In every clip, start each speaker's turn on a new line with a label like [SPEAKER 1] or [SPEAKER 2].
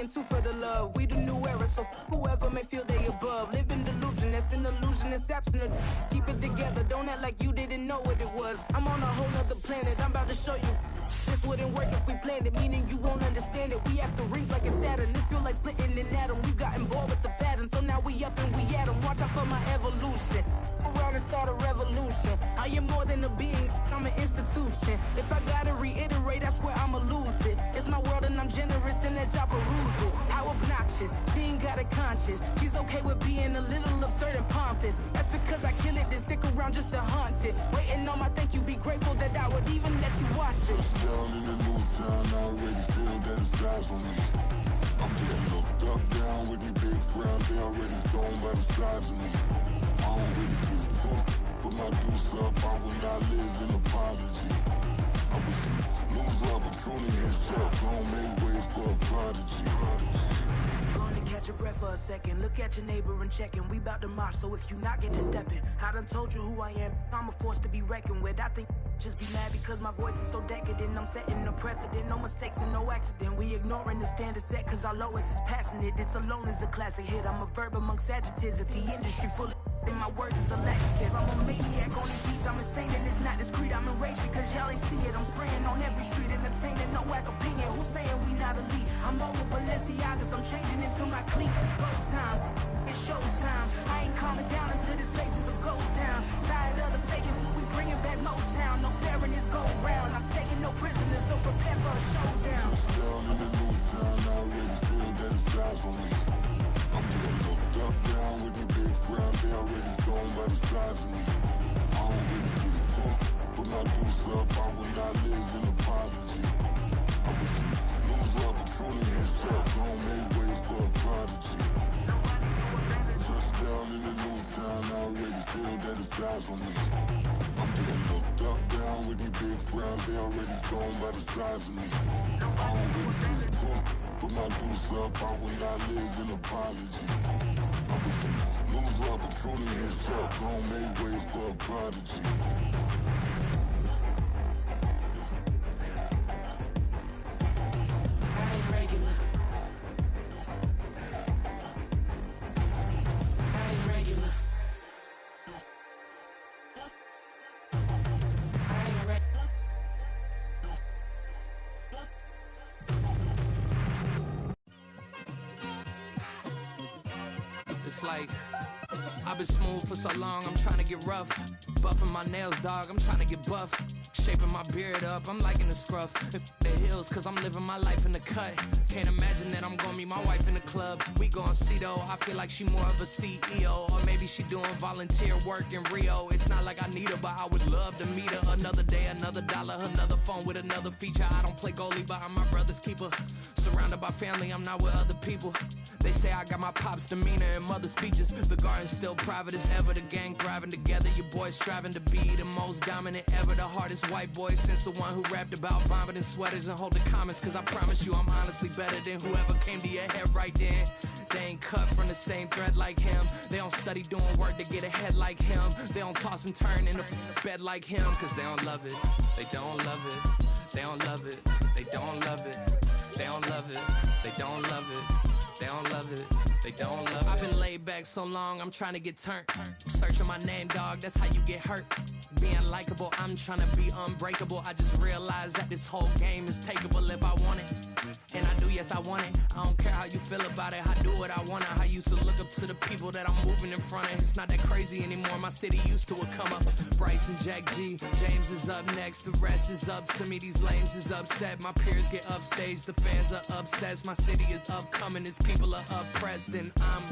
[SPEAKER 1] and two for the love. We the new era, so whoever may feel they above. Living delusion, that's an illusion, it's absent of. Keep it together, don't act like you didn't know what it was. I'm on a whole nother planet, I'm about to show you. This wouldn't work if we planned it, meaning you won't understand it. We have to rings like it's Saturn, this feel like splitting an atom. We got involved with the pattern, so now we up and we at 'em. Watch out for my evolution, around and start a revolution. I am more than a being, I'm an institution. If I gotta reiterate, that's where I'ma lose it. It's my world and I'm generous and that y'all peruse it. How obnoxious, she ain't got a conscience. She's okay with being a little absurd and pompous. That's because I kill it, then stick around just to haunt it. Waiting on my thank you, be grateful that I would even let you watch it.
[SPEAKER 2] Down in the new town, I already feel that it's eyes on me. I'm getting looked up, down with these big frowns, they already thrown by the size of me. I don't really get took, put my deuce up, I will not live in apology. I wish you lose the opportunity and shut, gon' make way for a prodigy.
[SPEAKER 1] Gonna catch your breath for a second. Look at your neighbor and checking. We bout to march, so if you not get to stepping. I done told you who I am. I'm a force to be reckoned with. I think just be mad because my voice is so decadent. I'm setting a precedent. No mistakes and no accident. We ignoring the standard set cause our lowest is passionate. This alone is a classic hit. I'm a verb amongst adjectives. If the industry full of and my words is a laxative. I'm a maniac on these beats. I'm insane and it's not discreet. I'm enraged because y'all ain't see it. I'm spraying on every street, entertaining, no whack opinion. Who's saying we not elite? I'm over Balenciagas. I'm changing into my cleats. It's go time. It's showtime. I ain't calming down until this place is a ghost town. Tired of the faking. We bringing back Motown. No sparing this go round. I'm taking no prisoners, so prepare for a showdown.
[SPEAKER 2] Down in the new town, I already feel that it's eyes on me. I'm getting looked up, down with these big frowns, they already thrown by the size of me. I don't really get took, put my deuce up, I will not live in apology. I wish you lose the opportunity and shut, gon' make way for a prodigy. Touchdown in the new town, I already feel that it's eyes on me. I'm getting looked up, down with these big frowns, they already thrown by the size of me. I don't really get took, put my deuce up, I will not live in apology. I wish you lose the opportunity and shut, gon' make way for a prodigy.
[SPEAKER 1] I ain't regular. I ain't regular. I ain't regular.
[SPEAKER 3] It's like I've been smooth for so long, I'm trying to get rough. Buffing my nails, dog, I'm trying to get buff. Shaping my beard up, I'm liking the scruff. The hills, cause I'm living my life in the cut. Can't imagine that I'm gonna meet my wife in the club. We gon' see though, I feel like she more of a CEO. Or maybe she doing volunteer work in Rio. It's not like I need her, but I would love to meet her. Another day, another dollar, another phone with another feature. I don't play goalie, but I'm my brother's keeper. Surrounded by family, I'm not with other people. They say I got my pop's demeanor and mother's features. The garden's still private as ever, the gang thriving together. Your boys striving to be the most dominant ever. The hardest white boy since the one who rapped about vomiting sweaters and holding comments. Cause I promise you I'm honestly better than whoever came to your head right then. They ain't cut from the same thread like him. They don't study doing work to get ahead like him. They don't toss and turn in the bed like him. Cause they don't love it, they don't love it. They don't love it, they don't love it. They don't love it, they don't love it. They don't love it, they don't love it. I've been laid back so long, I'm trying to get turned. Searching my name, dog, that's how you get hurt. Being likable, I'm trying to be unbreakable. I just realized that this whole game is takeable if I want it. And I do, yes, I want it. I don't care how you feel about it, I do what I want it. I used to look up to the people that I'm moving in front of. It's not that crazy anymore, my city used to a come up. Bryce and Jack G, James is up next. The rest is up to me, these lames is upset. My peers get upstage, the fans are obsessed. My city is upcoming, its people are oppressed. And I'm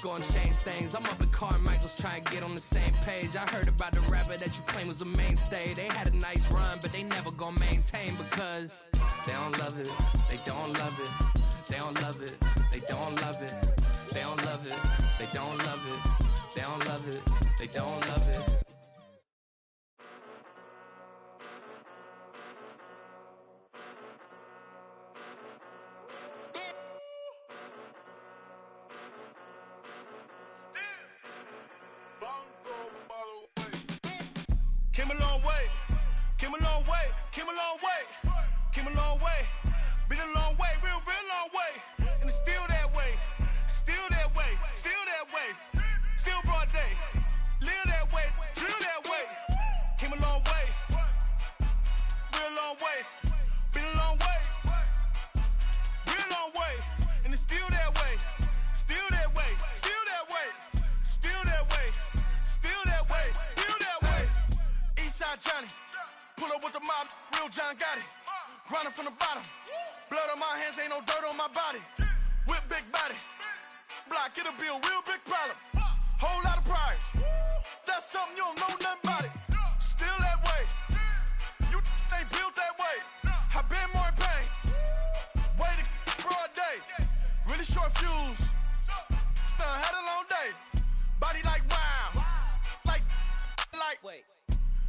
[SPEAKER 3] gonna change things. I'm up at Carmichael's trying to get on the same page. I heard about the rapper that you claim was a mainstay. They had a nice run, but they never gonna maintain because they don't love it, they don't love it, they don't love it, they don't love it, they don't love it, they don't love it, they don't love it, they don't love it.
[SPEAKER 4] Came a long way, came a long way, came a long way, came a long way, been a long way, real long way, and it's still Pull up with the mob, real John Gotti. Grinding from the bottom. Blood on my hands, ain't no dirt on my body. Whip big body. Block, it'll be a real big problem. Whole lot of prize. That's something you don't know nothing about it. Still that way. You ain't built that way. I been more in pain. Way to broad day. Really short fuse. Had a long day. Body like wow. Like. Wait.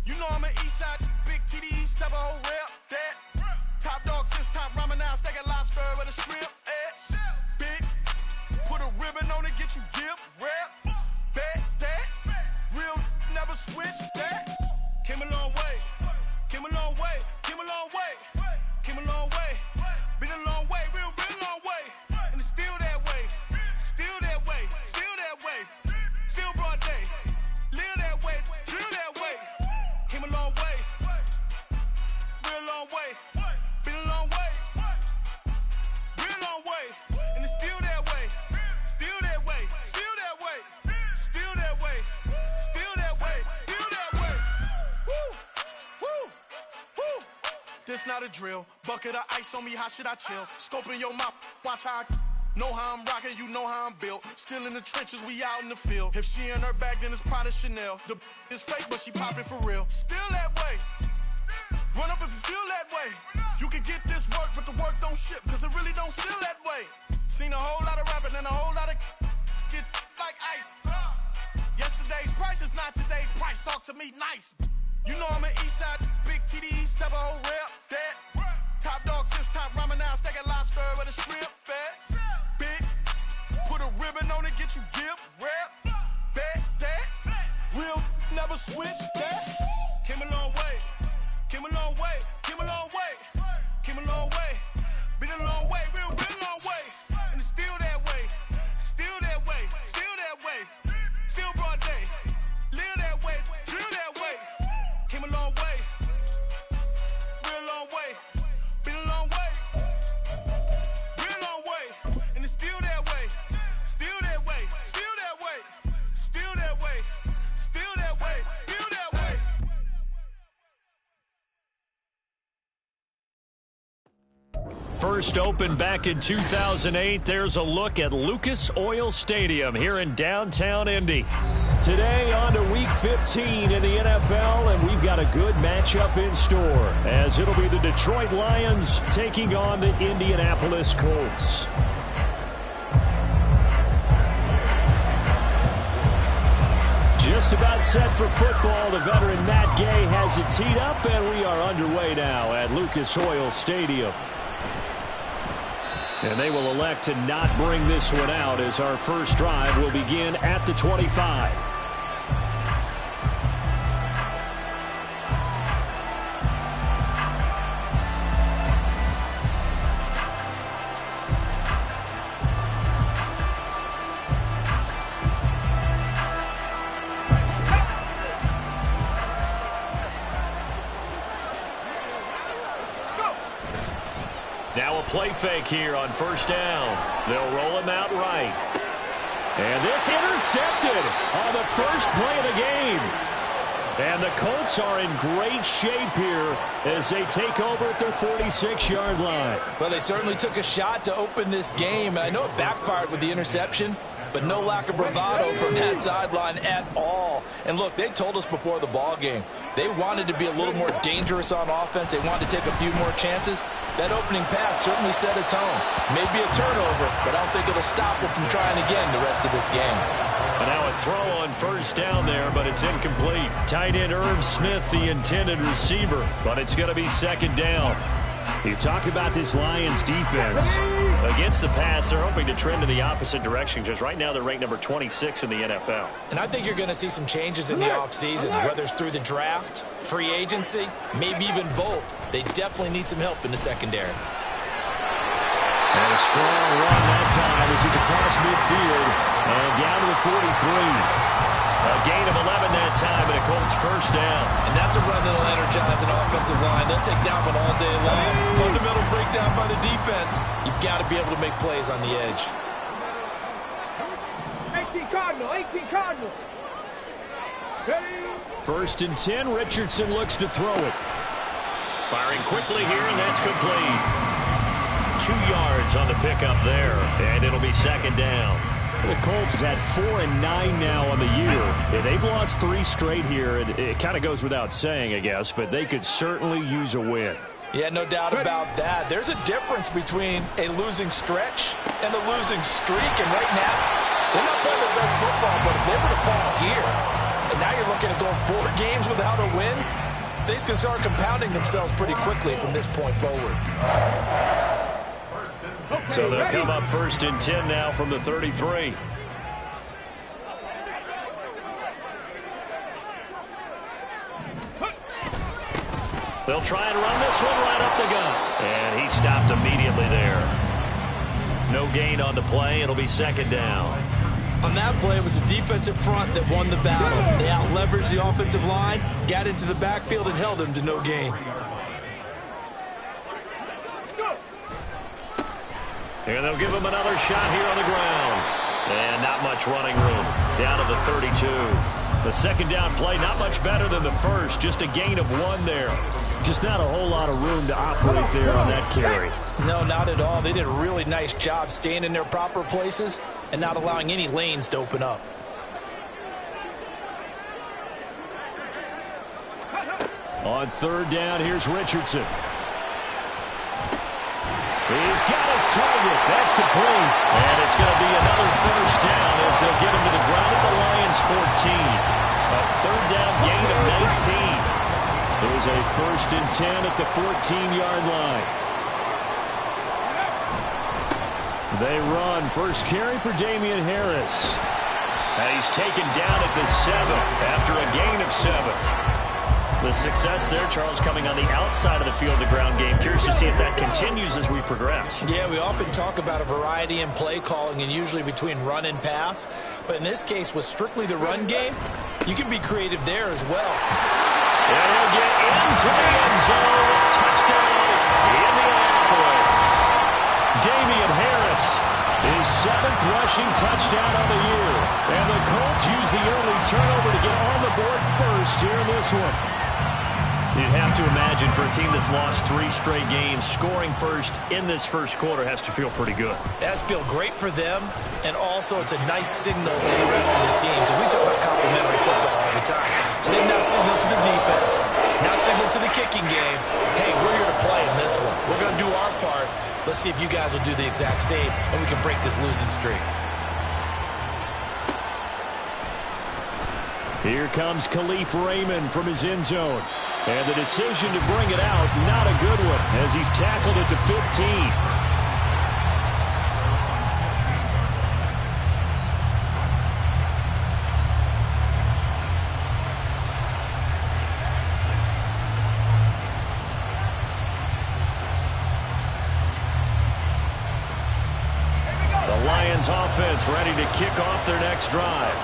[SPEAKER 4] You know I'm an east side. Big TDE, step a whole rep. That. Top dog since top ramen now. Steak and lobster with a shrimp. Big. Put a ribbon on it, get you give. Rep. Bet that. Real never switch that. Came a long way. Came a long way. Came a long way. Came a long way. Been a long way. Real long way. And it's still that way. Still that way. Still that way. Still broad day. Live that way. Drill that way. Came a long way. Real long way. Been a long way. Real long way. And it's still that way. Still that way. Still that way. Still that way. Still that way. Still that way. Woo. Woo. Woo. This not a drill. Bucket of ice on me, how should I chill? Scoping your mouth, watch how I know how I'm rocking, you know how I'm built. Still in the trenches, we out in the field. If she in her bag, then it's Prada Chanel. The is fake, but she popping for real. Still that way. Run up if you feel that way. You can get this work, but the work don't ship, cause it really don't feel that way. Seen a whole lot of rapping and a whole lot of get like ice. Yesterday's price is not today's price. Talk to me nice. You know I'm an east side, big TDE, step a whole rep. That. Top dog since top ramen now. Steak and lobster with a shrimp. Fat. Big. Put a ribbon on it, get you give. Rep. Bet that. Real never switch that. Came a long way. Came a long way. Came a long way. Came a long way. Been a long way. Real long way. And it's still that way. Still that way. Still that way. Still broad day. Live that way. Drill that way. Came a long way. Real long way. Been a long way. Real long way. And it's still that way. Still that way. Still that way. Still that way. Still that way. Still that way.
[SPEAKER 5] First opened back in 2008, there's a look at Lucas Oil Stadium here in downtown Indy. Today on to Week 15 in the NFL, and we've got a good matchup in store, as it'll be the Detroit Lions taking on the Indianapolis Colts. Just about set for football. The veteran Matt Gay has it teed up, and we are underway now at Lucas Oil Stadium. And they will elect to not bring this one out, as our first drive will begin at the 25. Now a play fake here on first down. They'll roll him out right. And this intercepted on the first play of the game. And the Colts are in great shape here as they take over at their 46-yard line.
[SPEAKER 6] Well, they certainly took a shot to open this game. I know it backfired with the interception, but no lack of bravado from that sideline at all. And look, they told us before the ball game, they wanted to be a little more dangerous on offense. They wanted to take a few more chances. That opening pass certainly set a tone. Maybe a turnover, but I don't think it'll stop them from trying again the rest of this game.
[SPEAKER 5] And now a throw on first down there, but it's incomplete. Tight end Irv Smith, the intended receiver, but it's going to be second down. You talk about this Lions defense. Against the pass, they're hoping to trend in the opposite direction, because right now they're ranked number 26 in the NFL.
[SPEAKER 6] And I think you're going to see some changes in the offseason, whether it's through the draft, free agency, maybe even both. They definitely need some help in the secondary.
[SPEAKER 5] And a strong run that time as he's across midfield and down to the 43. A gain of 11 that time, and a Colts first down.
[SPEAKER 6] And that's a run that'll energize an offensive line. They'll take that one all day long. Fundamental breakdown by the defense. You've got to be able to make plays on the edge.
[SPEAKER 7] 18 Cardinal, 18 Cardinal.
[SPEAKER 5] First and 10, Richardson looks to throw it. Firing quickly here, and that's complete. 2 yards on the pickup there, and it'll be second down. The Colts had 4-9 now on the year. Yeah, they've lost 3 straight here. It kind of goes without saying, I guess, but they could certainly use a win.
[SPEAKER 6] Yeah, no doubt about that. There's a difference between a losing stretch and a losing streak, and right now, they're not playing their best football, but if they were to fall here, and now you're looking at going 4 games without a win, things can start compounding themselves pretty quickly from this point forward.
[SPEAKER 5] So they'll come up 1st and 10 now from the 33. They'll try and run this one right up the gut. And he stopped immediately there. No gain on the play. It'll be second down.
[SPEAKER 6] On that play, it was the defensive front that won the battle. They out-leveraged the offensive line, got into the backfield, and held them to no gain.
[SPEAKER 5] And they'll give him another shot here on the ground. And not much running room. Down to the 32. The second down play, not much better than the first. Just a gain of 1 there. Just not a whole lot of room to operate there on that carry.
[SPEAKER 6] No, not at all. They did a really nice job staying in their proper places and not allowing any lanes to open up.
[SPEAKER 5] On 3rd down, here's Richardson. He's got his target. That's complete. And it's going to be another 1st down as they'll get him to the ground at the Lions' 14. A 3rd down gain of 19. There's a 1st and 10 at the 14-yard line. They run. First carry for Damian Harris. And he's taken down at the 7 after a gain of 7. The success there, Charles, coming on the outside of the field, the ground game. Curious to see if that continues as we progress.
[SPEAKER 6] Yeah, we often talk about a variety in play calling and usually between run and pass. But in this case, with strictly the run game, you can be creative there as well.
[SPEAKER 5] And he'll get into the end zone. Touchdown, Indianapolis. Damian Harris, his 7th rushing touchdown on the year. And the Colts use the early turnover to get on the board first here in this one. You'd have to imagine for a team that's lost 3 straight games, scoring first in this first quarter has to feel pretty good.
[SPEAKER 6] It has to feel great for them, and also it's a nice signal to the rest of the team, because we talk about complimentary football all the time. So they now signal to the defense, now signal to the kicking game, hey, we're here to play in this one. We're going to do our part. Let's see if you guys will do the exact same, and we can break this losing streak.
[SPEAKER 5] Here comes Khalif Raymond from his end zone. And the decision to bring it out, not a good one, as he's tackled at the 15. The Lions offense ready to kick off their next drive.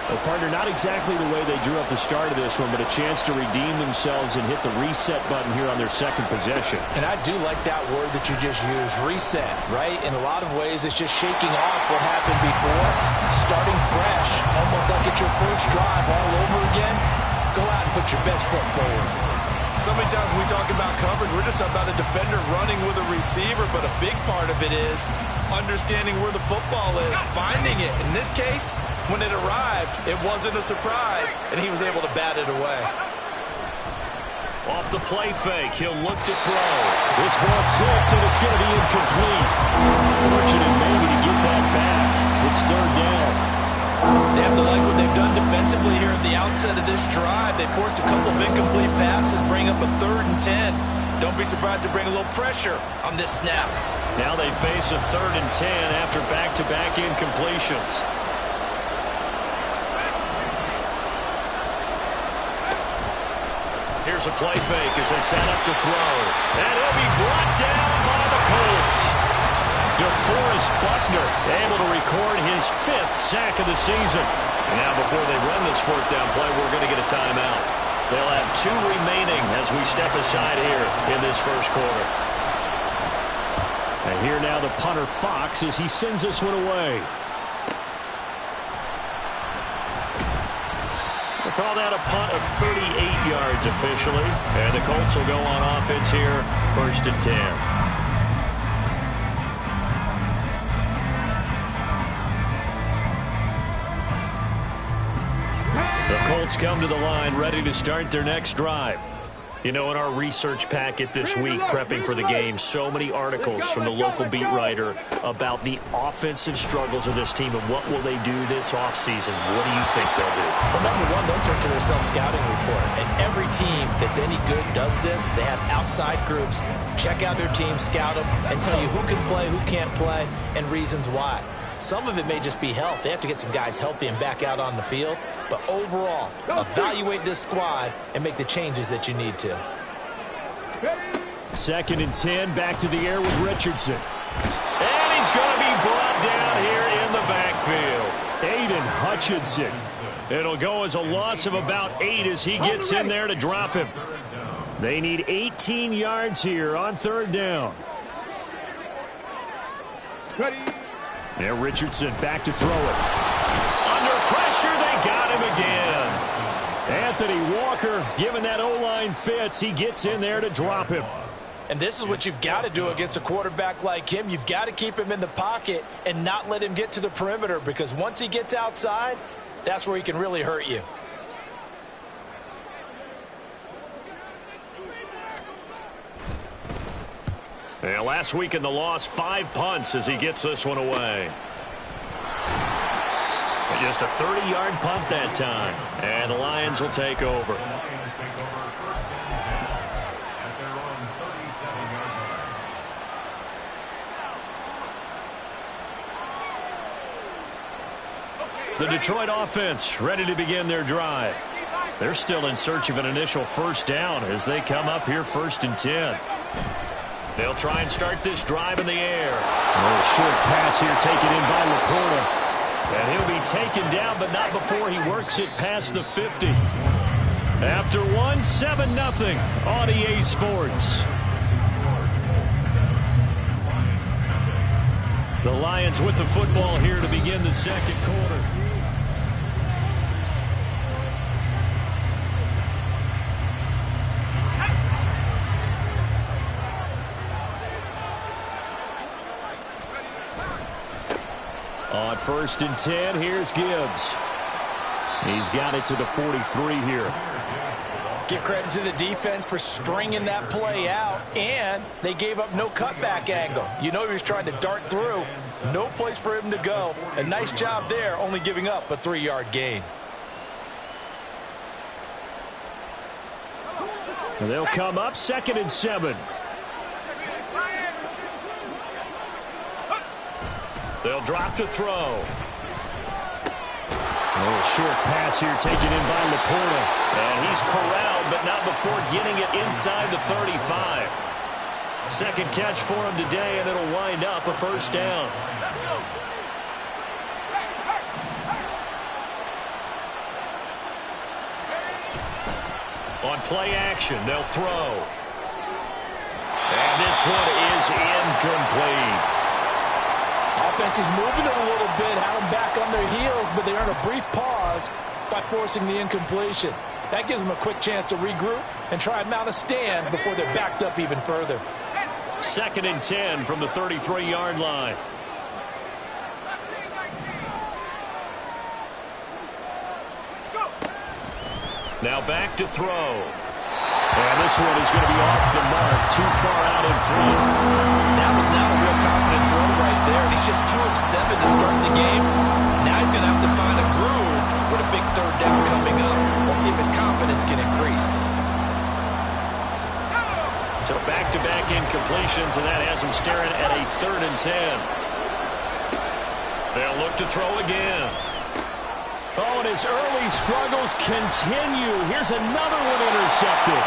[SPEAKER 5] Well, partner, not exactly the way they drew up the start of this one, but a chance to redeem themselves and hit the reset button here on their second possession.
[SPEAKER 6] And I do like that word that you just used, reset, right? In a lot of ways, it's just shaking off what happened before, starting fresh, almost like it's your first drive all over again. Go out and put your best foot forward. So many times when we talk about coverage, we're just about a defender running with a receiver, but a big part of it is understanding where the football is, finding it. In this case, when it arrived, it wasn't a surprise, and he was able to bat it away.
[SPEAKER 5] Off the play fake, he'll look to throw. This ball tipped, and it's going to be incomplete. Fortunate maybe to get that back. It's 3rd down.
[SPEAKER 6] They have to like what they've done defensively here at the outset of this drive. They forced a couple of incomplete passes, bring up a 3rd and 10. Don't be surprised to bring a little pressure on this snap.
[SPEAKER 5] Now they face a 3rd and 10 after back-to-back incompletions. Here's a play fake as they set up to throw. And he'll be brought down by the Colts. DeForest Buckner able to record his 5th sack of the season. Now before they run this 4th down play, we're going to get a timeout. They'll have 2 remaining as we step aside here in this first quarter. And here now the punter Fox as he sends this one away. Call that a punt of 38 yards officially. And the Colts will go on offense here, 1st and 10. The Colts come to the line ready to start their next drive. You know, in our research packet this week, prepping for the game, so many articles from the local beat writer about the offensive struggles of this team and what will they do this offseason. What do you think they'll do?
[SPEAKER 6] Well, number one, they'll turn to their self-scouting report. And every team that's any good does this. They have outside groups. Check out their team, scout them, and tell you who can play, who can't play, and reasons why. Some of it may just be health. They have to get some guys healthy and back out on the field. But overall, evaluate this squad and make the changes that you need to.
[SPEAKER 5] 2nd and 10, back to the air with Richardson. And he's going to be brought down here in the backfield. Aiden Hutchinson. It'll go as a loss of about 8 as he gets in there to drop him. They need 18 yards here on 3rd down. Now Richardson back to throw it. Under pressure, they got him again. Anthony Walker giving that O-line fits. He gets in there to drop him.
[SPEAKER 6] And this is what you've got to do against a quarterback like him. You've got to keep him in the pocket and not let him get to the perimeter, because once he gets outside, that's where he can really hurt you.
[SPEAKER 5] And last week in the loss, 5 punts as he gets this one away. Just a 30-yard punt that time. And the Lions will take over. The Detroit offense ready to begin their drive. They're still in search of an initial 1st down as they come up here 1st and 10. They'll try and start this drive in the air. A little short pass here taken in by Laporta. And he'll be taken down, but not before he works it past the 50. After 1, 7-0 on EA Sports. The Lions with the football here to begin the 2nd quarter. On 1st and 10, here's Gibbs. He's got it to the 43 here.
[SPEAKER 6] Give credit to the defense for stringing that play out, and they gave up no cutback angle. You know he was trying to dart through. No place for him to go. A nice job there, only giving up a 3-yard gain.
[SPEAKER 5] And they'll come up 2nd and 7. They'll drop to throw. A little short pass here taken in by Laporta. And he's corralled, but not before getting it inside the 35. 2nd catch for him today, and it'll wind up a 1st down. On play action, they'll throw. And this one is incomplete.
[SPEAKER 6] Offense is moving it a little bit, had them back on their heels, but they earn a brief pause by forcing the incompletion. That gives them a quick chance to regroup and try and mount a stand before they're backed up even further.
[SPEAKER 5] 2nd and 10 from the 33-yard line. Now back to throw. And this one is going to be off the mark, too far out in front.
[SPEAKER 6] That was not a real confident throw right there, and he's just 2 of 7 to start the game. Now he's going to have to find a groove with a big 3rd down coming up. Let's see if his confidence can increase.
[SPEAKER 5] So back-to-back incompletions, and that has him staring at a 3rd and 10. They'll look to throw again. Oh, and his early struggles continue. Here's another one intercepted.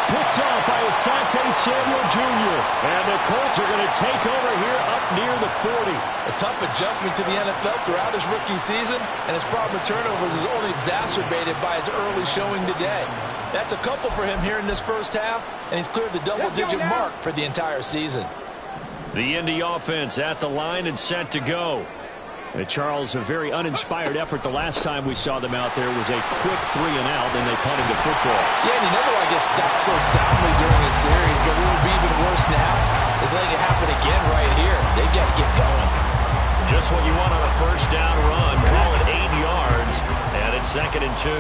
[SPEAKER 5] Picked off by Asante Samuel Jr. And the Colts are going to take over here up near the 40.
[SPEAKER 6] A tough adjustment to the NFL throughout his rookie season, and his problem with turnovers is only exacerbated by his early showing today. That's a couple for him here in this 1st half, and he's cleared the double-digit mark for the entire season.
[SPEAKER 5] The Indy offense at the line and set to go. Charles, a very uninspired effort. The last time we saw them out there was a quick 3-and-out, and they punted the football.
[SPEAKER 6] Yeah, and you never want to get stopped so soundly during a series, but what would be even worse now is letting it happen again right here. They've got to get going.
[SPEAKER 5] Just what you want on a first down run. Call it 8 yards, and it's 2nd and 2.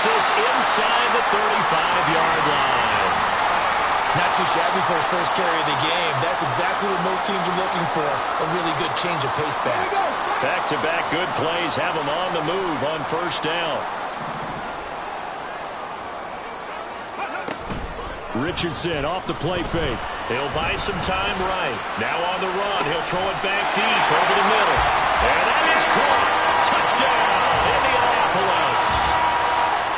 [SPEAKER 5] This inside the 35-yard line.
[SPEAKER 6] Not too shabby for his first carry of the game. That's exactly what most teams are looking for, a really good change of pace back.
[SPEAKER 5] Back-to-back good plays have him on the move on first down. Richardson off the play fake. He'll buy some time right. Now on the run. He'll throw it back deep over the middle. And that is caught. Touchdown, Indianapolis.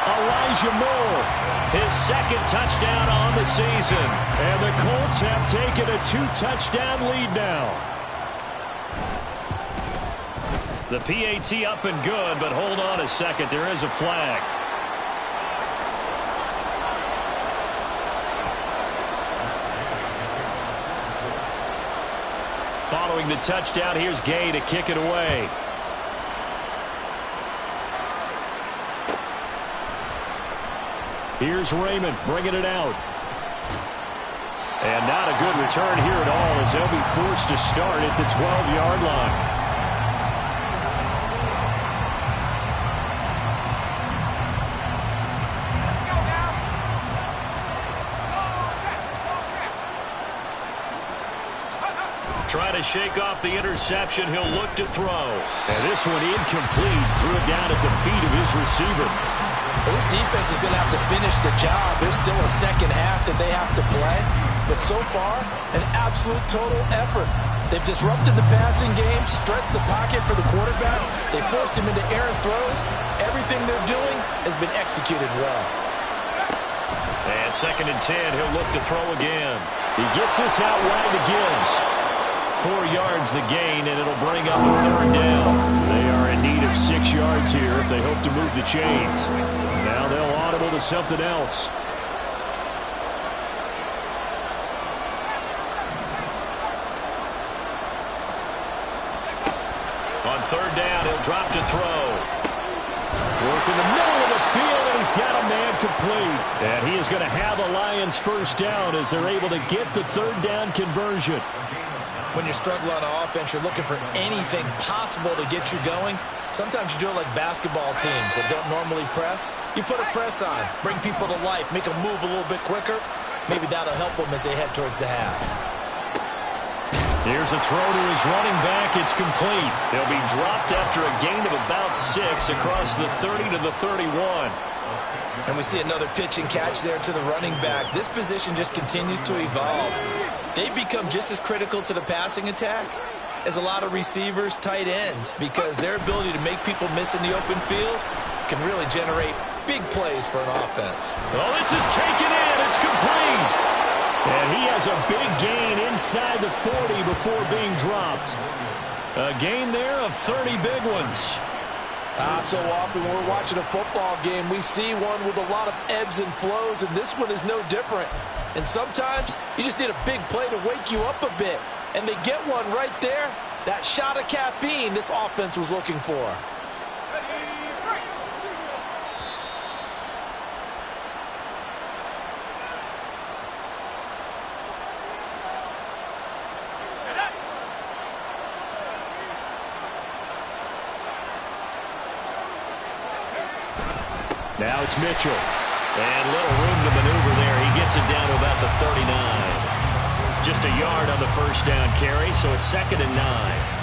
[SPEAKER 5] Elijah Moore, his 2nd touchdown on the season. And the Colts have taken a 2-touchdown lead now. The PAT up and good, but hold on a second. There is a flag. Following the touchdown, here's Gay to kick it away. Here's Raymond bringing it out. And not a good return here at all as they'll be forced to start at the 12-yard line. Trying to shake off the interception. He'll look to throw. And this one incomplete. Threw it down at the feet of his receiver.
[SPEAKER 6] Well, this defense is going to have to finish the job. There's still a second half that they have to play. But so far, an absolute total effort. They've disrupted the passing game, stressed the pocket for the quarterback. They forced him into errant throws. Everything they're doing has been executed well.
[SPEAKER 5] And 2nd and 10, he'll look to throw again. He gets this out wide to Gibbs. 4 yards the gain, and it'll bring up a 3rd down. They are in need of 6 yards here if they hope to move the chains. Now they'll audible to something else. On 3rd down, he'll drop to throw. Work in the middle of the field, and he's got a man complete. And he is going to have a Lions first down as they're able to get the 3rd down conversion.
[SPEAKER 6] When you're struggling on offense, you're looking for anything possible to get you going. Sometimes you do it like basketball teams that don't normally press. You put a press on, bring people to life, make them move a little bit quicker. Maybe that'll help them as they head towards the half.
[SPEAKER 5] Here's a throw to his running back. It's complete. They'll be dropped after a gain of about 6 across the 30 to the 31.
[SPEAKER 6] And we see another pitch and catch there to the running back. This position just continues to evolve. They become just as critical to the passing attack as a lot of receivers, tight ends, because their ability to make people miss in the open field can really generate big plays for an offense.
[SPEAKER 5] Oh, this is taken in. It's complete. And he has a big gain inside the 40 before being dropped. A gain there of 30 big ones.
[SPEAKER 8] So often when we're watching a football game, we see one with a lot of ebbs and flows, and this one is no different. And sometimes you just need a big play to wake you up a bit. And they get one right there. That shot of caffeine this offense was looking for.
[SPEAKER 5] Now it's Mitchell. And little room to maneuver there. He gets it down to about the 39. Just a yard on the first down carry, so it's 2nd and 9.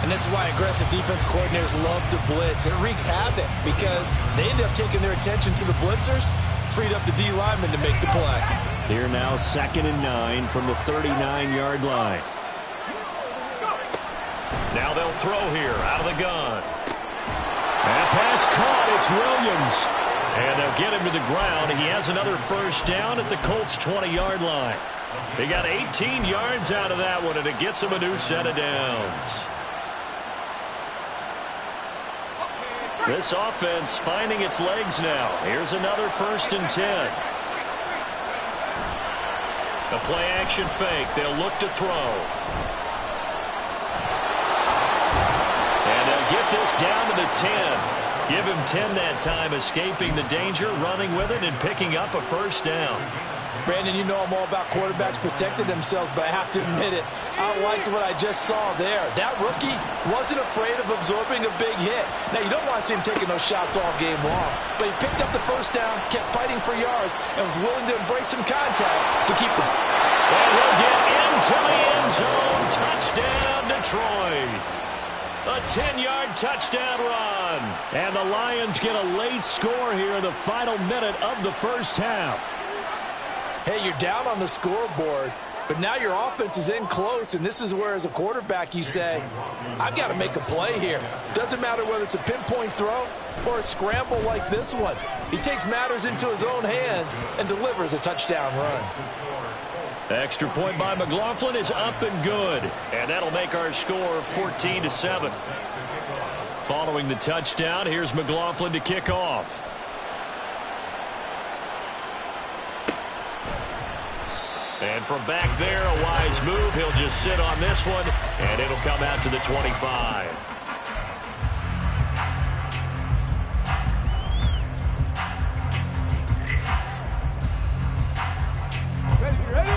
[SPEAKER 6] And this is why aggressive defense coordinators love to blitz. It wreaks havoc because they end up taking their attention to the blitzers, freed up the D lineman to make the play.
[SPEAKER 5] Here now 2nd and 9 from the 39-yard line. Now they'll throw here out of the gun. And pass caught. It's Williams. And they'll get him to the ground. He has another first down at the Colts' 20-yard line. They got 18 yards out of that one, and it gets them a new set of downs. This offense finding its legs now. Here's another 1st and 10. A play-action fake. They'll look to throw. And they'll get this down to the 10. Give him 10 that time, escaping the danger, running with it, and picking up a 1st down.
[SPEAKER 8] Brandon, you know I'm all about quarterbacks protecting themselves, but I have to admit it. I liked what I just saw there. That rookie wasn't afraid of absorbing a big hit. Now, you don't want to see him taking those shots all game long, but he picked up the 1st down, kept fighting for yards, and was willing to embrace some contact to keep them.
[SPEAKER 5] And he'll get into the end zone. Touchdown, Detroit. A 10-yard touchdown run. And the Lions get a late score here in the final minute of the 1st half.
[SPEAKER 8] Hey, you're down on the scoreboard, but now your offense is in close, and this is where, as a quarterback, you say, I've got to make a play here. Doesn't matter whether it's a pinpoint throw or a scramble like this one. He takes matters into his own hands and delivers a touchdown run.
[SPEAKER 5] Extra point by McLaughlin is up and good, and that'll make our score 14-7. Following the touchdown, here's McLaughlin to kick off. And from back there, a wise move. He'll just sit on this one, and it'll come out to the 25.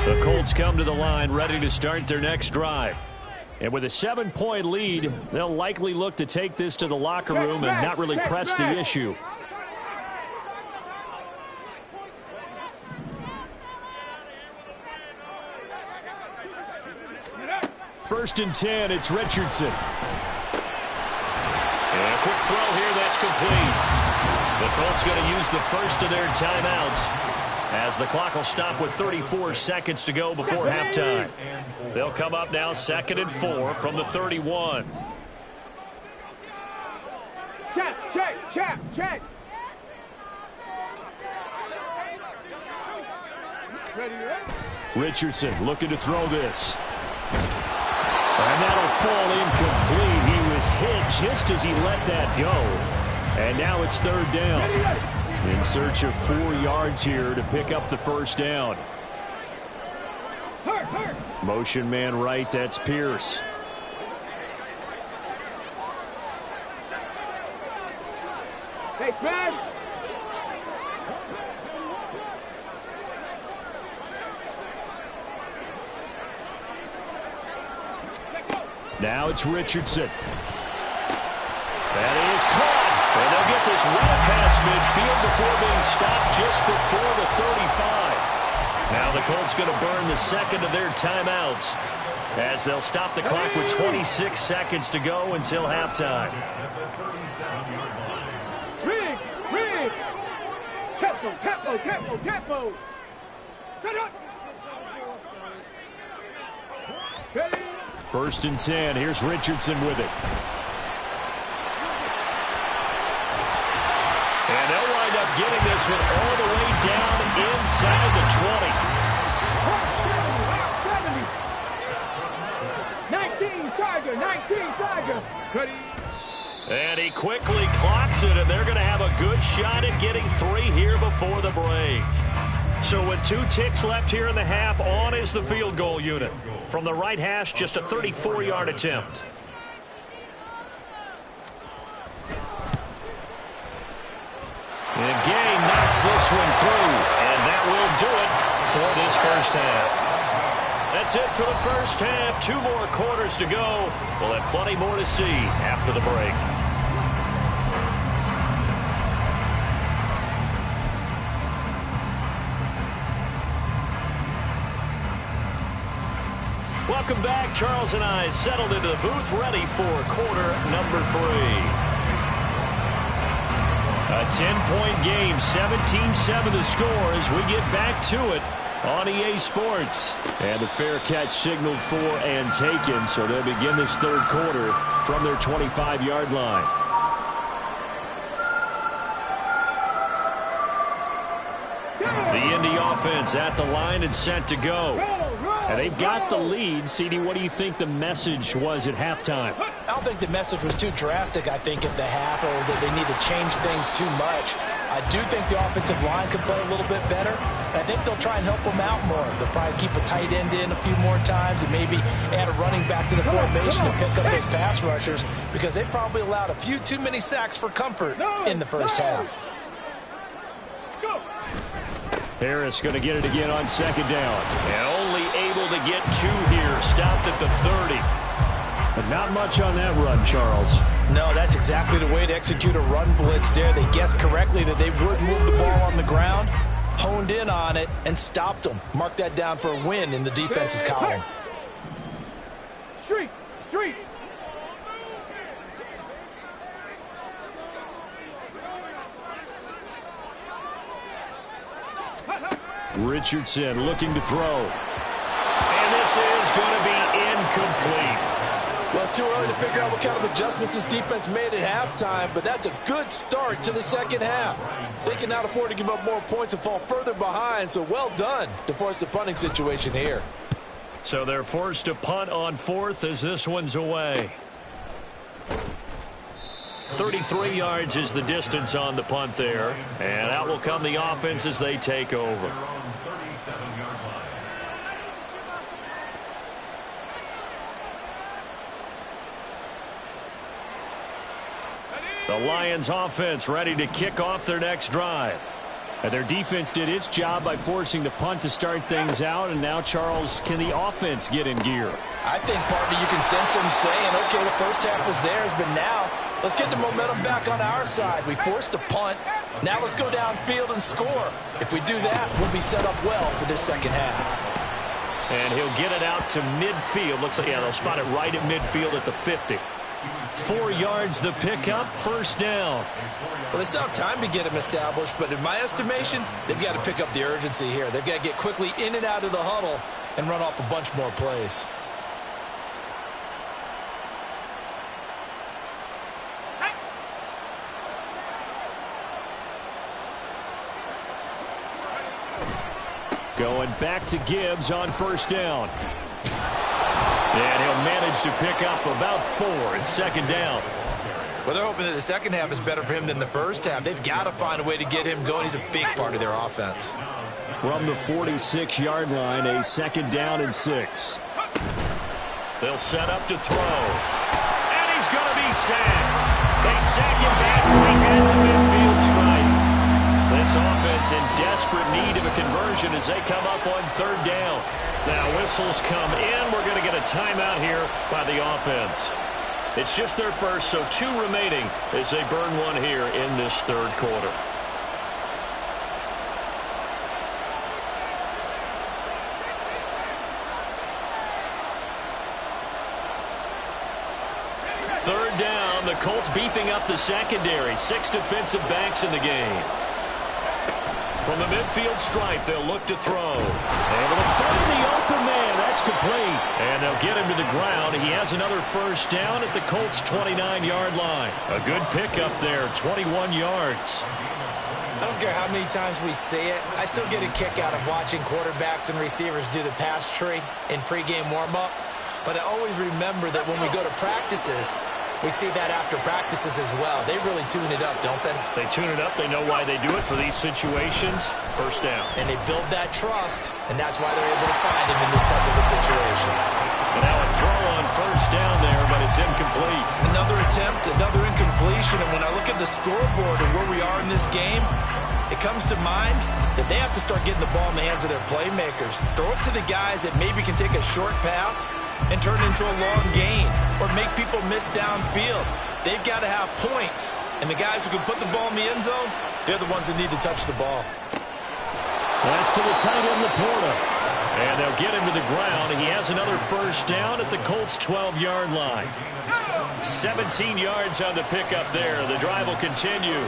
[SPEAKER 5] The Colts come to the line, ready to start their next drive. And with a 7-point lead, they'll likely look to take this to the locker room and not really press the issue. First and 10, it's Richardson. And a quick throw here, that's complete. The Colts going to use the first of their timeouts as the clock will stop with 34 seconds to go before halftime. They'll come up now 2nd and 4 from the 31.
[SPEAKER 7] Check.
[SPEAKER 5] Richardson looking to throw this. And that'll fall incomplete. He was hit just as he let that go. And now it's 3rd down. In search of 4 yards here to pick up the 1st down. Motion man right, that's Pierce.
[SPEAKER 7] Hey, Fred!
[SPEAKER 5] Now it's Richardson. That is caught. And they'll get this right past midfield before being stopped just before the 35. Now the Colts going to burn the 2nd of their timeouts as they'll stop the clock with 26 seconds to go until halftime.
[SPEAKER 7] Rig! Tempo!
[SPEAKER 5] First and 10. Here's Richardson with it. And they'll wind up getting this one all the way down inside the
[SPEAKER 7] 20. 19 Tiger.
[SPEAKER 5] And he quickly clocks it, and they're going to have a good shot at getting 3 here before the break. So with 2 ticks left here in the half, on is the field goal unit. From the right hash, just a 34-yard attempt. And Gay knocks this one through, and that will do it for this first half. That's it for the first half. 2 more quarters to go. We'll have plenty more to see after the break. Welcome back. Charles and I settled into the booth, ready for quarter number 3. A 10-point game, 17-7 the score as we get back to it on EA Sports. And the fair catch signaled for and taken, so they'll begin this 3rd quarter from their 25-yard line. The Indy offense at the line and set to go. And they've got the lead. CD, what do you think the message was at halftime?
[SPEAKER 8] I don't think the message was too drastic, I think, at the half, or that they need to change things too much. I do think the offensive line could play a little bit better, and I think they'll try and help them out more. They'll probably keep a tight end in a few more times and maybe add a running back to the formation and pick up those pass rushers, because they probably allowed a few too many sacks for comfort in the first half.
[SPEAKER 5] Harris going to get it again on second down. And only able to get 2 here. Stopped at the 30. But not much on that run, Charles.
[SPEAKER 8] No, that's exactly the way to execute a run blitz there. They guessed correctly that they would move the ball on the ground, honed in on it, and stopped them. Mark that down for a win in the defense's column.
[SPEAKER 7] Street.
[SPEAKER 5] Richardson looking to throw. And this is going to be incomplete.
[SPEAKER 8] Well, it's too early to figure out what kind of adjustments this defense made at halftime, but that's a good start to the second half. They can not afford to give up more points and fall further behind, so well done to force the punting situation here.
[SPEAKER 5] So they're forced to punt on 4th as this one's away. 33 yards is the distance on the punt there, and out will come the offense as they take over. The Lions offense ready to kick off their next drive. And their defense did its job by forcing the punt to start things out. And now, Charles, can the offense get in gear?
[SPEAKER 8] I think, partner, you can sense them saying, okay, the first half was theirs, but now let's get the momentum back on our side. We forced a punt. Now let's go downfield and score. If we do that, we'll be set up well for this second half.
[SPEAKER 5] And he'll get it out to midfield. Looks like, yeah, they'll spot it right at midfield at the 50. 4 yards the pickup, first down.
[SPEAKER 8] Well, they still have time to get him established, but in my estimation, they've got to pick up the urgency here. They've got to get quickly in and out of the huddle and run off a bunch more plays.
[SPEAKER 5] Going back to Gibbs on first down. And he'll manage to pick up about 4 in second down.
[SPEAKER 8] Well, they're hoping that the second half is better for him than the first half. They've got to find a way to get him going. He's a big part of their offense.
[SPEAKER 5] From the 46-yard line, a second down and 6. They'll set up to throw. And he's going to be sacked. They sack him back right at the midfield stripe. This offense in desperate need of a conversion as they come up on third down. Now whistles come in. We're going to get a timeout here by the offense. It's just their first, so 2 remaining as they burn one here in this third quarter. Third down, the Colts beefing up the secondary. 6 defensive backs in the game. From the midfield stripe, they'll look to throw. Able to find the open man. That's complete. And they'll get him to the ground. He has another first down at the Colts' 29-yard line. A good pickup there, 21 yards.
[SPEAKER 8] I don't care how many times we see it. I still get a kick out of watching quarterbacks and receivers do the pass tree in pregame warm-up. But I always remember that when we go to practices, we see that after practices as well. They really tune it up, don't they?
[SPEAKER 5] They tune it up. They know why they do it for these situations. First down.
[SPEAKER 8] And they build that trust, and that's why they're able to find him in this type of a situation.
[SPEAKER 5] And now a throw on first down there, but it's incomplete.
[SPEAKER 8] Another attempt, another incompletion. And when I look at the scoreboard and where we are in this game, it comes to mind that they have to start getting the ball in the hands of their playmakers. Throw it to the guys that maybe can take a short pass and turn it into a long gain or make people miss downfield. They've got to have points. And the guys who can put the ball in the end zone, they're the ones that need to touch the ball.
[SPEAKER 5] That's to the tight end, Laporta. And they'll get him to the ground. He has another first down at the Colts' 12-yard line. 17 yards on the pickup there. The drive will continue.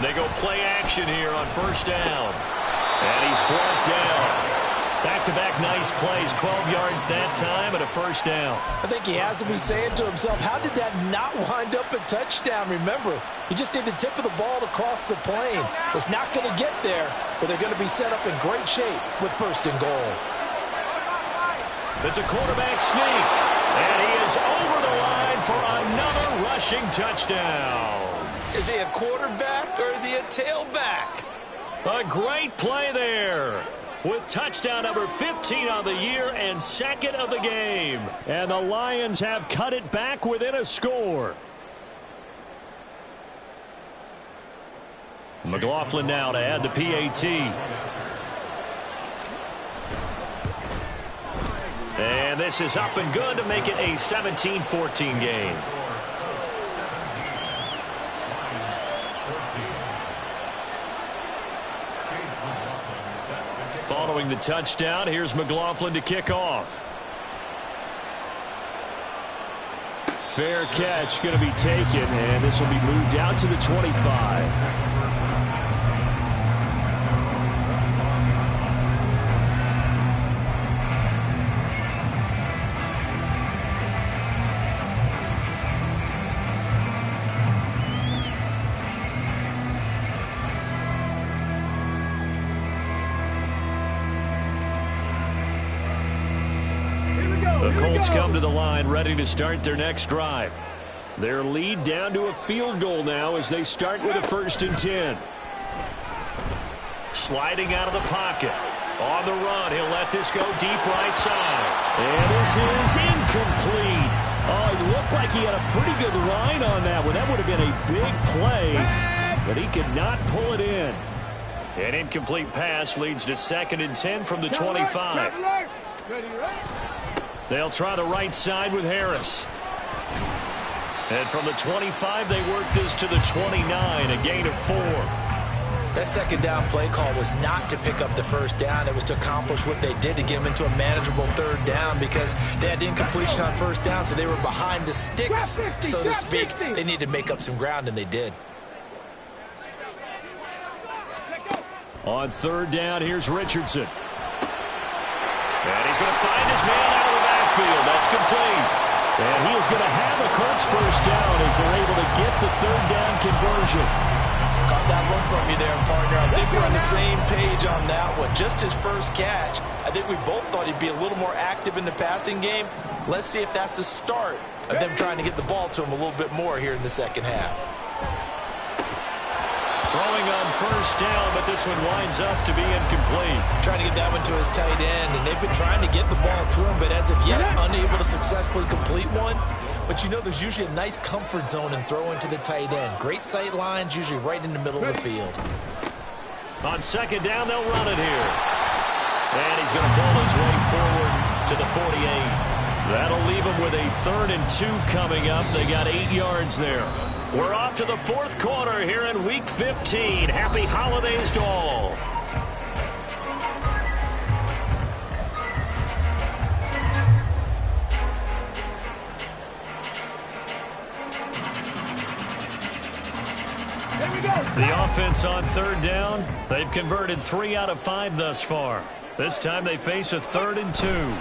[SPEAKER 5] They go play action here on first down. And he's brought down. Back-to-back nice plays. 12 yards that time and a first down.
[SPEAKER 8] I think he has to be saying to himself, how did that not wind up a touchdown? Remember, he just did the tip of the ball to cross the plane. Was not going to get there, but they're going to be set up in great shape with first and goal.
[SPEAKER 5] It's a quarterback sneak, and he is over the line for another rushing touchdown.
[SPEAKER 6] Is he a quarterback or is he a tailback?
[SPEAKER 5] A great play there with touchdown number 15 on the year and second of the game. And the Lions have cut it back within a score. McLaughlin now to add the PAT. And this is up and good to make it a 17-14 game. Following the touchdown, here's McLaughlin to kick off. Fair catch going to be taken, and this will be moved out to the 25. The Colts come to the line ready to start their next drive. Their lead down to a field goal now as they start with a 1st and 10. Sliding out of the pocket. On the run, he'll let this go deep right side. And this is incomplete. Oh, it looked like he had a pretty good line on that one. That would have been a big play, but he could not pull it in. An incomplete pass leads to 2nd and 10 from the 25. They'll try the right side with Harris. And from the 25, they work this to the 29, a gain of 4.
[SPEAKER 6] That second down play call was not to pick up the first down. It was to accomplish what they did to get them into a manageable 3rd down because they had incompletion on 1st down, so they were behind the sticks, so to speak. They needed to make up some ground, and they did.
[SPEAKER 5] On 3rd down, here's Richardson. And he's going to find his man out of the backfield. That's complete. And he is going to have a Colts first down as they're able to get the 3rd down conversion.
[SPEAKER 6] Caught that look from you there, partner. I think we're on the same page on that one. Just his first catch. I think we both thought he'd be a little more active in the passing game. Let's see if that's the start of them trying to get the ball to him a little bit more here in the second half.
[SPEAKER 5] Throwing on 1st down, but this one winds up to be incomplete.
[SPEAKER 6] Trying to get that one to his tight end, and they've been trying to get the ball to him, but as of yet, unable to successfully complete one. But you know there's usually a nice comfort zone in throwing to the tight end. Great sight lines, usually right in the middle of the field.
[SPEAKER 5] On 2nd down, they'll run it here. And he's going to ball his way forward to the 48. That'll leave him with a 3rd and 2 coming up. They got 8 yards there. We're off to the 4th quarter here in Week 15. Happy holidays to all. The offense on 3rd down, they've converted 3 out of 5 thus far. This time they face a 3rd and 2.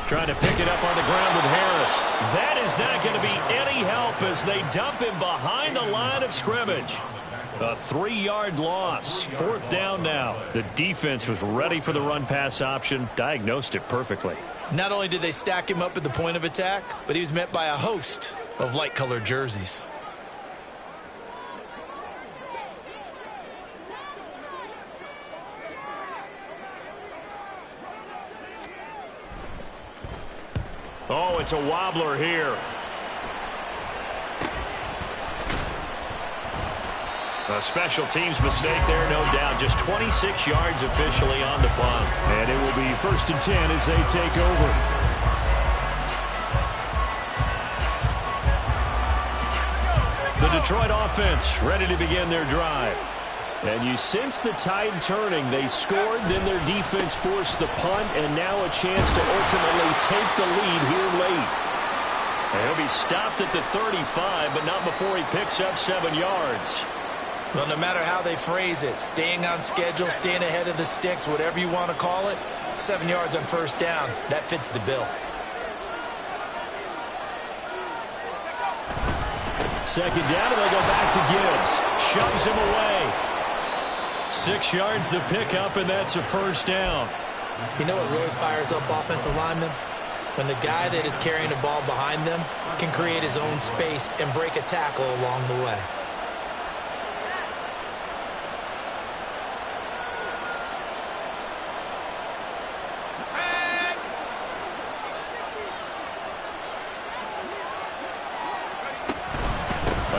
[SPEAKER 5] Trying to pick it up on the ground with Harris. That is not going to be any help as they dump him behind the line of scrimmage. A 3-yard loss. 4th down now. The defense was ready for the run-pass option. Diagnosed it perfectly.
[SPEAKER 6] Not only did they stack him up at the point of attack, but he was met by a host of light-colored jerseys.
[SPEAKER 5] Oh, it's a wobbler here. A special teams mistake there, no doubt. Just 26 yards officially on the punt. And it will be 1st and 10 as they take over. The Detroit offense ready to begin their drive. And you sense the tide turning. They scored, then their defense forced the punt, and now a chance to ultimately take the lead here late. And he'll be stopped at the 35, but not before he picks up 7 yards.
[SPEAKER 6] Well, no matter how they phrase it, staying on schedule, staying ahead of the sticks, whatever you want to call it, 7 yards on first down, that fits the bill.
[SPEAKER 5] Second down, and they go back to Gibbs. Shoves him away. 6 yards the pickup, and that's a first down.
[SPEAKER 6] You know what really fires up offensive linemen? When the guy that is carrying the ball behind them can create his own space and break a tackle along the way.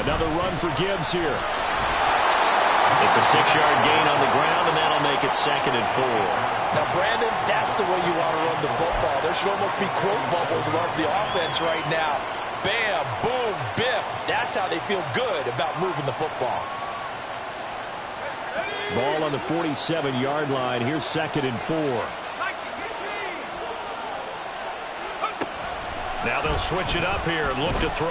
[SPEAKER 5] Another run for Gibbs here. It's a 6-yard gain on the ground, and that'll make it 2nd and 4.
[SPEAKER 6] Now, Brandon, that's the way you want to run the football. There should almost be quote bubbles above the offense right now. Bam, boom, biff. That's how they feel good about moving the football.
[SPEAKER 5] Ball on the 47-yard line. Here's 2nd and 4. Now they'll switch it up here and look to throw.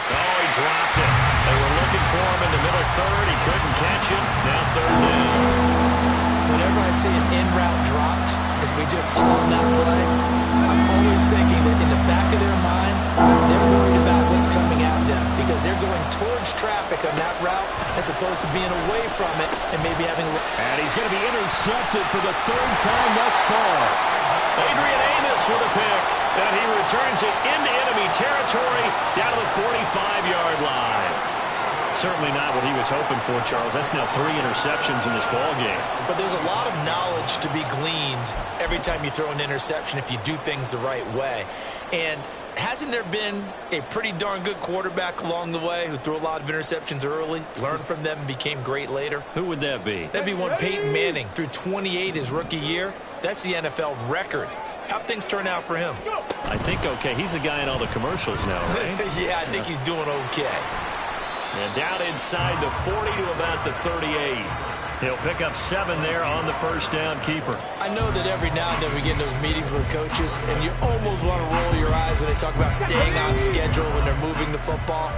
[SPEAKER 5] Oh, he dropped it. They were looking for him in the middle third. He couldn't catch it. Now 3rd down.
[SPEAKER 6] Whenever I see an in-route dropped, as we just saw on that play, I'm always thinking that in the back of their mind, they're worried about what's coming at them because they're going towards traffic on that route as opposed to being away from it and maybe having a look.
[SPEAKER 5] And he's going to be intercepted for the 3rd time thus far. Adrian Amos with a pick. And he returns it into enemy territory down to the 45-yard line. Certainly not what he was hoping for, Charles. That's now 3 interceptions in this ball game.
[SPEAKER 6] But there's a lot of knowledge to be gleaned every time you throw an interception if you do things the right way. And hasn't there been a pretty darn good quarterback along the way who threw a lot of interceptions early, learned from them, and became great later?
[SPEAKER 5] Who would that be?
[SPEAKER 6] That'd be one Peyton Manning. Threw 28 his rookie year. That's the NFL record. How'd things turn out for him?
[SPEAKER 5] I think okay. He's a guy in all the commercials now, right?
[SPEAKER 6] Yeah, I think he's doing okay.
[SPEAKER 5] And down inside the 40 to about the 38. He'll pick up 7 there on the first down keeper.
[SPEAKER 6] I know that every now and then we get in those meetings with coaches, and you almost want to roll your eyes when they talk about staying on schedule when they're moving the football.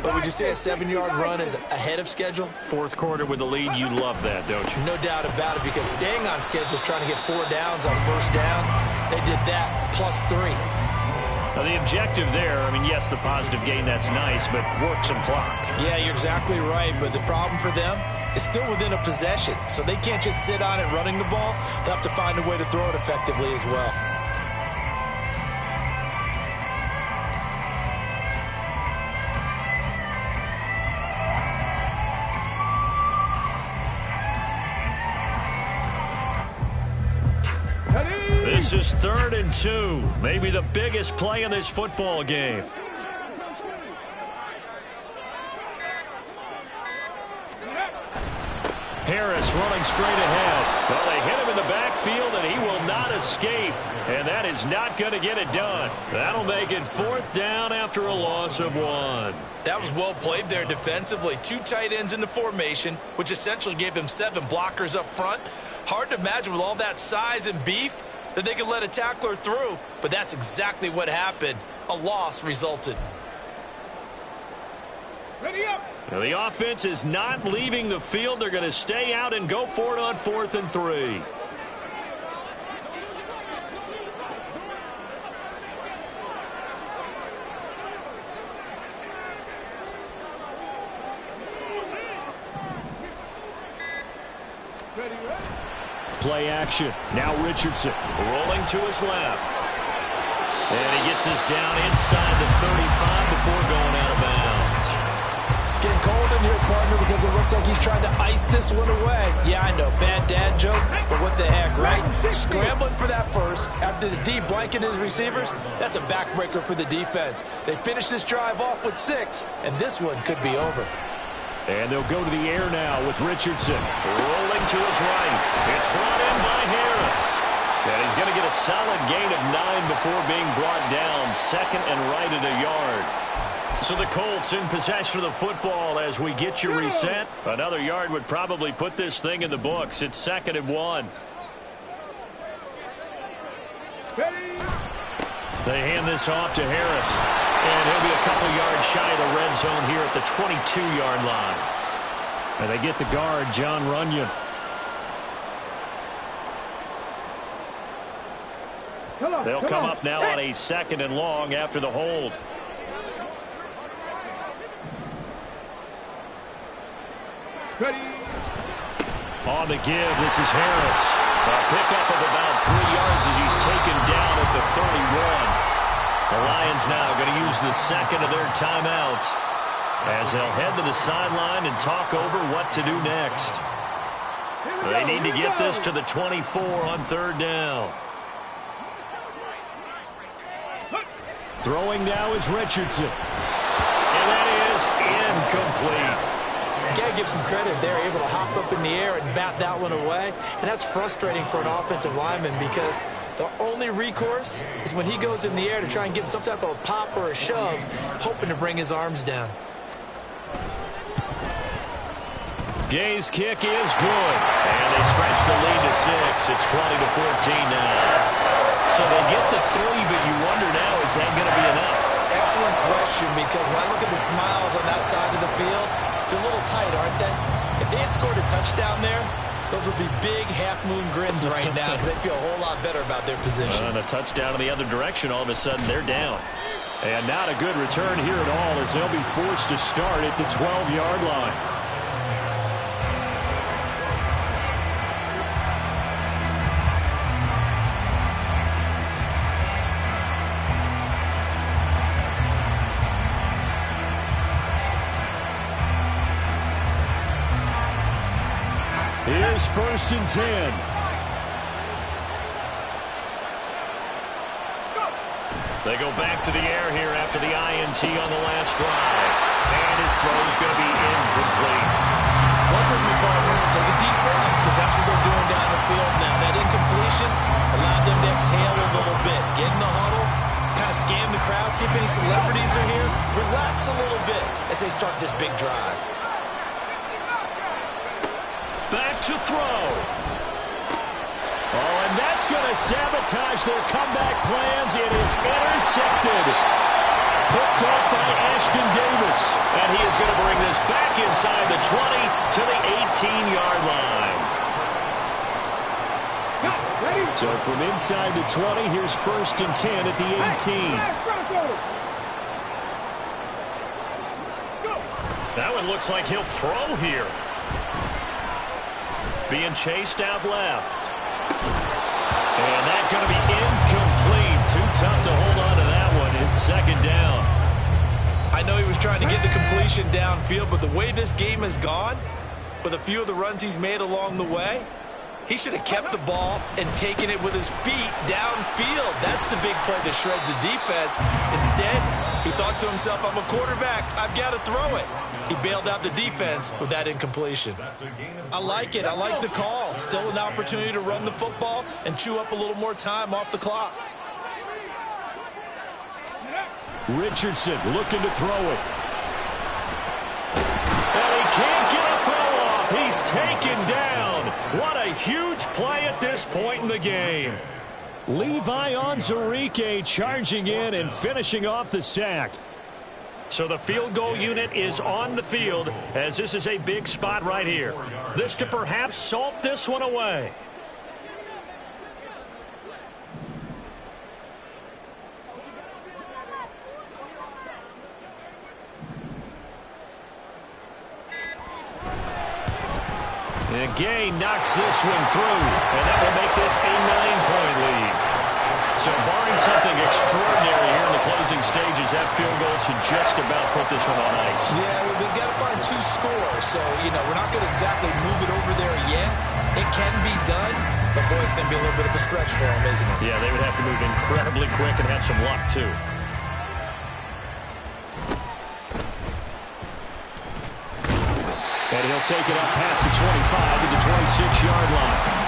[SPEAKER 6] But would you say a 7-yard run is ahead of schedule?
[SPEAKER 5] 4th quarter with the lead, you love that, don't you?
[SPEAKER 6] No doubt about it, because staying on schedule is trying to get 4 downs on first down. They did that plus 3.
[SPEAKER 5] Now the objective there, I mean, yes, the positive gain, that's nice, but work some clock.
[SPEAKER 6] Yeah, you're exactly right, but the problem for them is still within a possession, so they can't just sit on it running the ball. They'll have to find a way to throw it effectively as well.
[SPEAKER 5] This is 3rd and 2, maybe the biggest play in this football game. Harris running straight ahead. Well, they hit him in the backfield, and he will not escape. And that is not going to get it done. That'll make it 4th down after a loss of 1.
[SPEAKER 6] That was well played there defensively. 2 tight ends in the formation, which essentially gave them 7 blockers up front. Hard to imagine with all that size and beef that they could let a tackler through, but that's exactly what happened. A loss resulted.
[SPEAKER 7] Ready up.
[SPEAKER 5] Now the offense is not leaving the field. They're going to stay out and go for it on 4th and 3. Play action. Now Richardson rolling to his left. And he gets us down inside the 35 before going out of bounds.
[SPEAKER 8] It's getting cold in here, partner, because it looks like he's trying to ice this one away. Yeah, I know. Bad dad joke, but what the heck, right? Scrambling for that first after the D blanketed his receivers. That's a backbreaker for the defense. They finished this drive off with 6, and this one could be over.
[SPEAKER 5] And they'll go to the air now with Richardson. Rolling to his right. It's brought in by Harris. And he's going to get a solid gain of 9 before being brought down. 2nd and right at a yard. So the Colts in possession of the football as we get you reset. Another yard would probably put this thing in the books. It's 2nd and 1. They hand this off to Harris. And he'll be a couple yards shy of the red zone here at the 22-yard line. And they get the guard, John Runyon. They'll come up now on a 2nd and long after the hold. On the give, this is Harris. A pickup of about 3 yards as he's taken down at the 31. The Lions now going to use the 2nd of their timeouts as they'll head to the sideline and talk over what to do next. They need to get this to the 24 on 3rd down. Throwing now is Richardson. And that is incomplete.
[SPEAKER 8] You got to give some credit. They're able to hop up in the air and bat that one away. And that's frustrating for an offensive lineman because the only recourse is when he goes in the air to try and give him some type of a pop or a shove, hoping to bring his arms down.
[SPEAKER 5] Gay's kick is good. And they stretch the lead to 6. It's 20-14 now. So they get the 3, but you wonder now, is that going to be enough?
[SPEAKER 8] Excellent question, because when I look at the smiles on that side of the field, they're a little tight, aren't they? If they had scored a touchdown there, those would be big half-moon grins right now because they feel a whole lot better about their position.
[SPEAKER 5] And a touchdown in the other direction, all of a sudden they're down. And not a good return here at all as they'll be forced to start at the 12-yard line. Here's 1st and 10. They go back to the air here after the INT on the last drive. And his throw is going to be incomplete.
[SPEAKER 8] Don't bring the ball in. Take a deep breath because that's what they're doing down the field now. That incompletion allowed them to exhale a little bit. Get in the huddle, kind of scan the crowd, see if any celebrities are here. Relax a little bit as they start this big drive.
[SPEAKER 5] Back to throw. Oh, and that's going to sabotage their comeback plans. It is intercepted. Picked up by Ashton Davis. And he is going to bring this back inside the 20 to the 18-yard line. So from inside the 20, here's 1st and 10 at the 18. That one looks like he'll throw here. Being chased out left. And that's going to be incomplete. Too tough to hold on to that one. It's 2nd down.
[SPEAKER 8] I know he was trying to get the completion downfield, but the way this game has gone, with a few of the runs he's made along the way, he should have kept the ball and taken it with his feet downfield. That's the big play that shreds the defense. Instead, he thought to himself, I'm a quarterback. I've got to throw it. He bailed out the defense with that incompletion. I like it. I like the call. Still an opportunity to run the football and chew up a little more time off the clock.
[SPEAKER 5] Richardson looking to throw it. And he can't get a throw off. He's taken down. What a huge play at this point in the game. Levi Onwuzurike charging in and finishing off the sack. So the field goal unit is on the field as this is a big spot right here. This to perhaps salt this one away. And Gay knocks this one through, and that will make this a 9-point lead. So barring something extraordinary here in the closing stages, that field goal should just about put this one on ice.
[SPEAKER 8] Yeah, we've got to find 2 scores. So, we're not going to exactly move it over there yet. It can be done, but boy, it's going to be a little bit of a stretch for them, isn't it?
[SPEAKER 5] Yeah, they would have to move incredibly quick and have some luck, too. And he'll take it up past the 25 to the 26-yard line.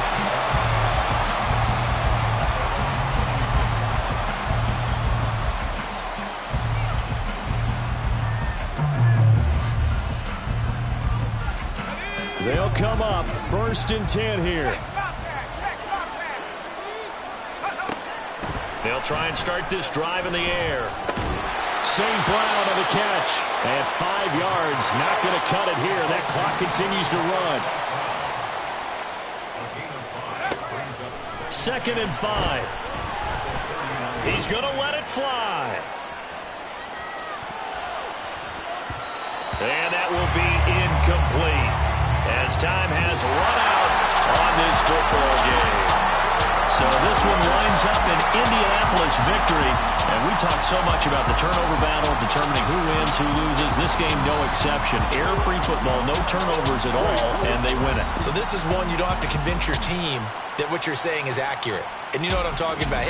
[SPEAKER 5] They'll come up 1st and 10 here. They'll try and start this drive in the air. St. Brown on the catch. And 5 yards. Not going to cut it here. That clock continues to run. 2nd and 5. He's going to let it fly. And that will be incomplete as time has run out on this football game. So this one winds up an Indianapolis victory. And we talk so much about the turnover battle, determining who wins, who loses. This game, no exception. Error-free football, no turnovers at all, and they win it.
[SPEAKER 6] So this is one you don't have to convince your team that what you're saying is accurate. And you know what I'm talking about. Hey,